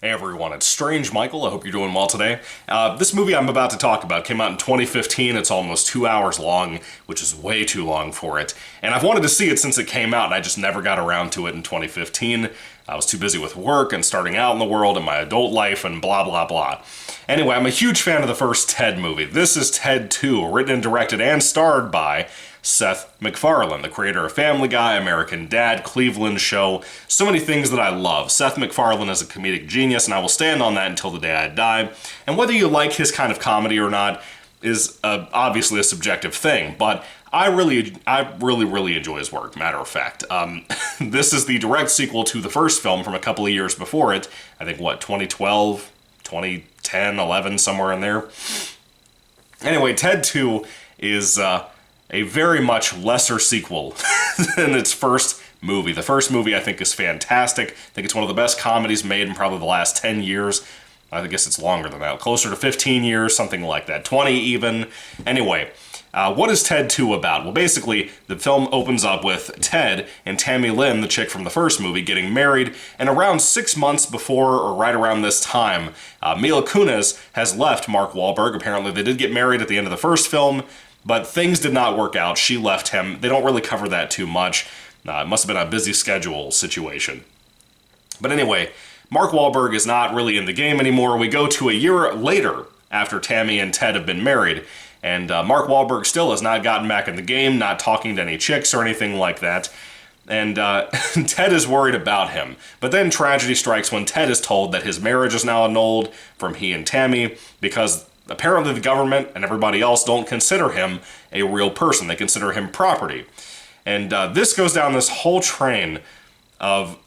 Hey everyone, it's Strange Michael. I hope you're doing well today. This movie I'm about to talk about came out in 2015. It's almost 2 hours long, which is way too long for it. And I've wanted to see it since it came out, and I just never got around to it in 2015. I was too busy with work and starting out in the world and my adult life and blah, blah, blah. Anyway, I'm a huge fan of the first Ted movie. This is Ted 2, written and directed and starred by Seth MacFarlane, the creator of Family Guy, American Dad, Cleveland Show, so many things that I love. Seth MacFarlane is a comedic genius, and I will stand on that until the day I die. And whether you like his kind of comedy or not is obviously a subjective thing, but I really enjoy his work, matter of fact. This is the direct sequel to the first film from a couple of years before it. I think, 2012, 2010, 11, somewhere in there. Anyway, Ted 2 is a very much lesser sequel than its first movie. The first movie, I think, is fantastic. I think it's one of the best comedies made in probably the last 10 years. I guess it's longer than that. Closer to 15 years, something like that. 20 even. Anyway, what is Ted 2 about? Well, basically, the film opens up with Ted and Tammy Lynn, the chick from the first movie, getting married, and around 6 months before, or right around this time, Mila Kunis has left Mark Wahlberg. Apparently, they did get married at the end of the first film, but things did not work out. She left him. They don't really cover that too much. It must have been a busy schedule situation. But anyway, Mark Wahlberg is not really in the game anymore. We go to a year later after Tammy and Ted have been married, and Mark Wahlberg still has not gotten back in the game, not talking to any chicks or anything like that. And Ted is worried about him. But then tragedy strikes when Ted is told that his marriage is now annulled from he and Tammy because apparently the government and everybody else don't consider him a real person. They consider him property. And this goes down this whole train of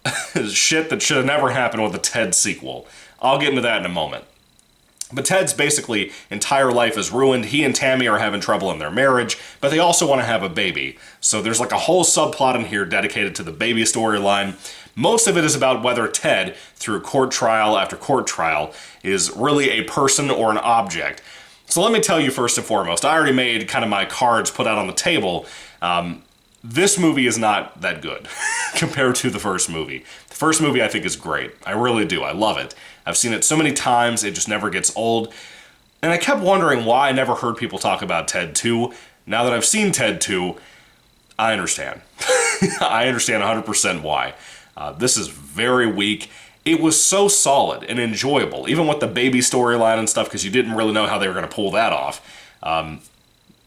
shit that should have never happened with the Ted sequel. I'll get into that in a moment. But Ted's basically entire life is ruined. He and Tammy are having trouble in their marriage, but they also want to have a baby. So there's like a whole subplot in here dedicated to the baby storyline. Most of it is about whether Ted, through court trial after court trial, is really a person or an object. So let me tell you first and foremost, I already made kind of my cards put out on the table. This movie is not that good compared to the first movie. The first movie I think is great. I really do. I love it. I've seen it so many times, it just never gets old. And I kept wondering why I never heard people talk about Ted 2. Now that I've seen Ted 2, I understand. I understand 100% why. This is very weak. It was so solid and enjoyable, even with the baby storyline and stuff, because you didn't really know how they were going to pull that off.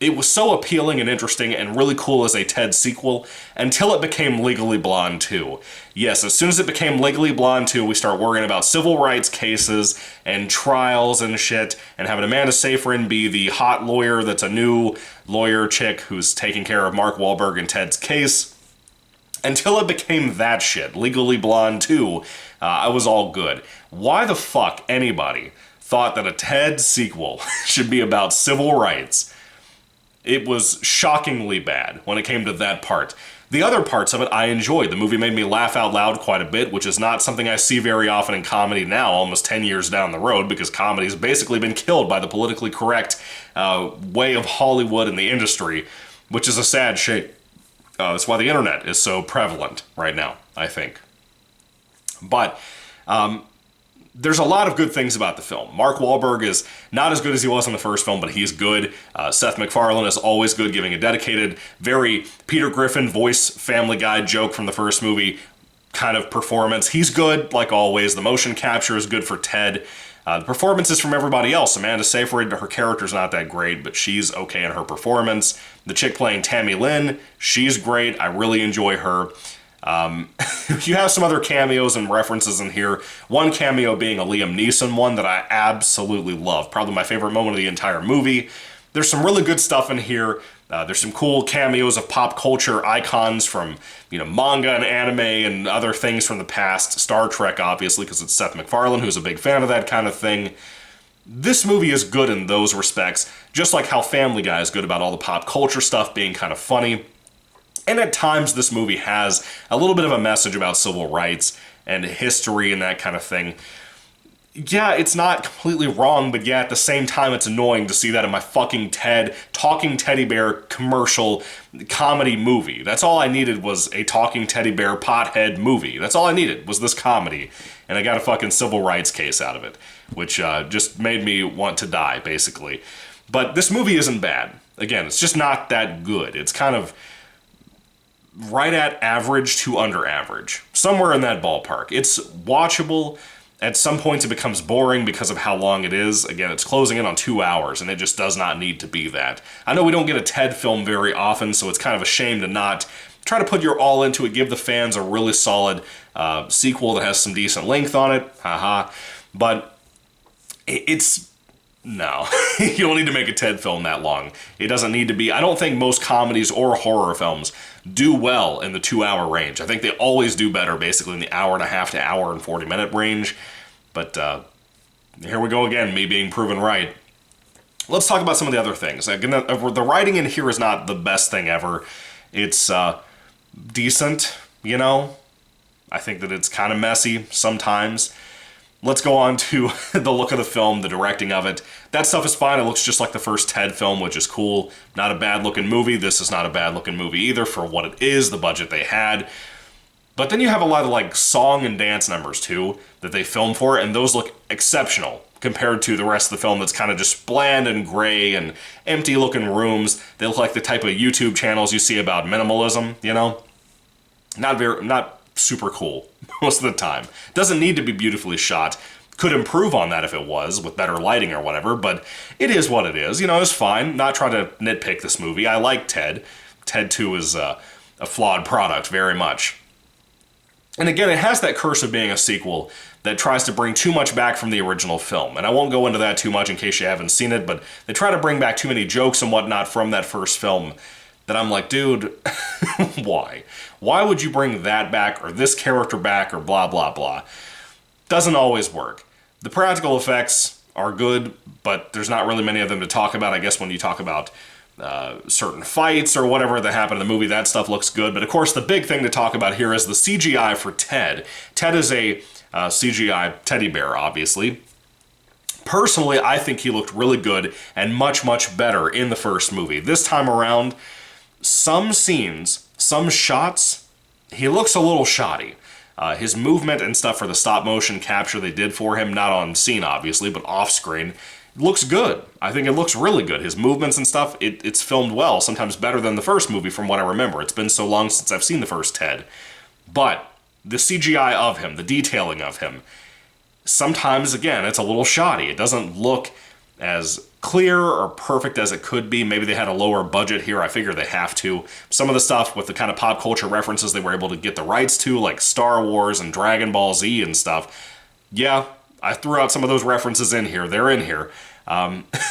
It was so appealing and interesting and really cool as a Ted sequel until it became Legally Blonde 2. Yes, as soon as it became Legally Blonde 2, we start worrying about civil rights cases and trials and shit, and having Amanda Seyfried be the hot lawyer that's a new lawyer chick who's taking care of Mark Wahlberg and Ted's case. Until it became that shit, Legally Blonde 2, I was all good. Why the fuck anybody thought that a Ted sequel should be about civil rights? It was shockingly bad when it came to that part. The other parts of it I enjoyed. The movie made me laugh out loud quite a bit, which is not something I see very often in comedy now, almost 10 years down the road, because comedy's basically been killed by the politically correct way of Hollywood and the industry, which is a sad shame. That's why the internet is so prevalent right now, I think. But there's a lot of good things about the film. Mark Wahlberg is not as good as he was in the first film, but he's good. Seth MacFarlane is always good, giving a dedicated, very Peter Griffin voice Family Guy joke from the first movie kind of performance. He's good, like always. The motion capture is good for Ted. The performances from everybody else. Amanda Seyfried, her character's not that great, but she's okay in her performance. The chick playing Tammy Lynn, she's great. I really enjoy her. You have some other cameos and references in here. One cameo being a Liam Neeson one that I absolutely love. Probably my favorite moment of the entire movie. There's some really good stuff in here. There's some cool cameos of pop culture icons from, manga and anime and other things from the past. Star Trek, obviously, because it's Seth MacFarlane, who's a big fan of that kind of thing. This movie is good in those respects, just like how Family Guy is good about all the pop culture stuff being kind of funny. And at times, this movie has a little bit of a message about civil rights and history and that kind of thing. yeah, it's not completely wrong, but yeah, at the same time, it's annoying to see that in my fucking talking teddy bear commercial comedy movie. That's all I needed was a talking teddy bear pothead movie. That's all I needed was this comedy, and I got a fucking civil rights case out of it, which just made me want to die, basically. But this movie isn't bad. Again, it's just not that good. It's kind of right at average to under average, somewhere in that ballpark. It's watchable. At some points, it becomes boring because of how long it is. Again, it's closing in on 2 hours, and it just does not need to be that. I know we don't get a Ted film very often, so it's kind of a shame to not try to put your all into it, give the fans a really solid sequel that has some decent length on it. Haha. But it's... No. You don't need to make a Ted film that long. It doesn't need to be... I don't think most comedies or horror films do well in the 2-hour range. I think they always do better, basically, in the hour and a half to hour and 40-minute range. But here we go again, me being proven right. Let's talk about some of the other things. Again, the writing in here is not the best thing ever. It's decent, you know? I think that it's kind of messy sometimes. Let's go on to the look of the film, the directing of it. That stuff is fine. It looks just like the first Ted film, which is cool. Not a bad-looking movie. This is not a bad-looking movie either for what it is, the budget they had. But then you have a lot of, like, song and dance numbers, too, that they filmed for, and those look exceptional compared to the rest of the film that's kind of just bland and gray and empty-looking rooms. They look like the type of YouTube channels you see about minimalism, you know? Not super cool most of the time. Doesn't need to be beautifully shot. Could improve on that if it was, with better lighting or whatever, but it is what it is. You know, it's fine. Not trying to nitpick this movie. I like Ted. Ted 2 is a flawed product, very much. And again, it has that curse of being a sequel that tries to bring too much back from the original film. And I won't go into that too much in case you haven't seen it, but they try to bring back too many jokes and whatnot from that first film that I'm like, dude, why? Why would you bring that back or this character back or blah, blah, blah? Doesn't always work. The practical effects are good, but there's not really many of them to talk about. I guess when you talk about certain fights or whatever that happened in the movie, that stuff looks good. But of course, the big thing to talk about here is the CGI for Ted. Ted is a CGI teddy bear, obviously. Personally, I think he looked really good and much, much better in the first movie. This time around, some scenes, some shots, he looks a little shoddy. His movement and stuff for the stop motion capture they did for him, not on scene obviously, but off screen, looks good. I think it looks really good. His movements and stuff, it's filmed well, sometimes better than the first movie from what I remember. It's been so long since I've seen the first Ted. But the CGI of him, the detailing of him, sometimes, again, it's a little shoddy. It doesn't look as clear or perfect as it could be. Maybe they had a lower budget here. I figure they have to. Some of the stuff with the kind of pop culture references they were able to get the rights to, like Star Wars and Dragon Ball Z and stuff. Yeah, I threw out some of those references in here. They're in here.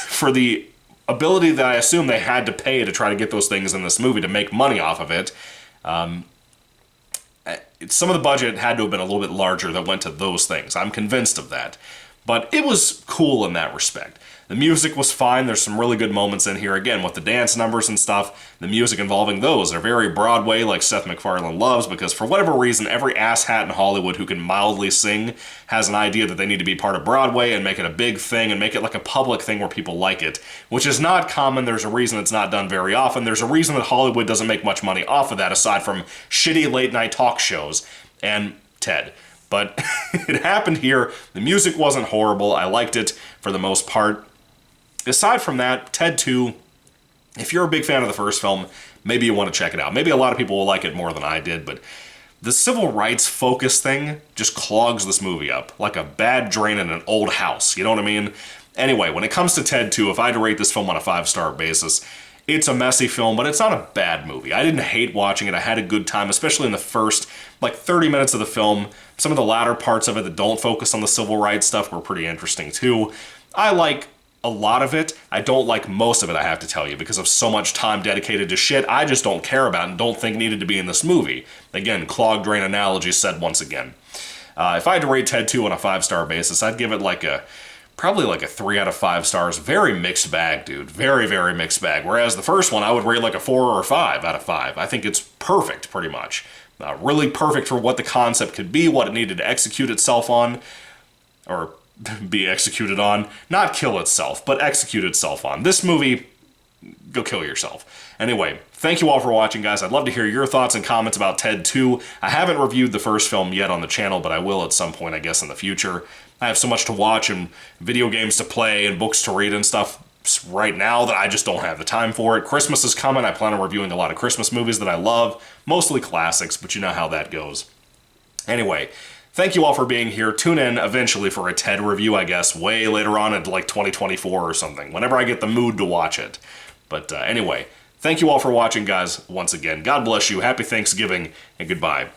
For the ability that I assume they had to pay to try to get those things in this movie to make money off of it, some of the budget had to have been a little bit larger that went to those things. I'm convinced of that. But it was cool in that respect. The music was fine. There's some really good moments in here. Again, with the dance numbers and stuff, the music involving those are very Broadway, like Seth MacFarlane loves, because for whatever reason, every asshat in Hollywood who can mildly sing has an idea that they need to be part of Broadway and make it a big thing and make it like a public thing where people like it, which is not common. There's a reason it's not done very often. There's a reason that Hollywood doesn't make much money off of that, aside from shitty late-night talk shows and Ted. But it happened here. The music wasn't horrible. I liked it for the most part. Aside from that, Ted 2, if you're a big fan of the first film, maybe you want to check it out. Maybe a lot of people will like it more than I did, but the civil rights focus thing just clogs this movie up like a bad drain in an old house. You know what I mean? Anyway, when it comes to Ted 2, if I had to rate this film on a 5-star basis, it's a messy film, but it's not a bad movie. I didn't hate watching it. I had a good time, especially in the first, 30 minutes of the film. Some of the latter parts of it that don't focus on the civil rights stuff were pretty interesting, too. I like a lot of it. I don't like most of it, I have to tell you, because of so much time dedicated to shit I just don't care about and don't think needed to be in this movie. Again, clog drain analogy said once again. If I had to rate Ted 2 on a 5-star basis, I'd give it probably like a 3 out of 5 stars. Very mixed bag, dude. Very, very mixed bag. Whereas the first one, I would rate like a 4 or 5 out of 5. I think it's perfect, pretty much. Really perfect for what the concept could be, what it needed to execute itself on, or be executed on. Not kill itself, but execute itself on. This movie, go kill yourself. Anyway, thank you all for watching, guys. I'd love to hear your thoughts and comments about Ted 2. I haven't reviewed the first film yet on the channel, but I will at some point, I guess, in the future. I have so much to watch and video games to play and books to read and stuff right now that I just don't have the time for it. Christmas is coming. I plan on reviewing a lot of Christmas movies that I love, mostly classics, but you know how that goes. Anyway, thank you all for being here. Tune in eventually for a Ted review, I guess, way later on in like 2024 or something, whenever I get the mood to watch it. But anyway, thank you all for watching, guys, once again. God bless you, happy Thanksgiving, and goodbye.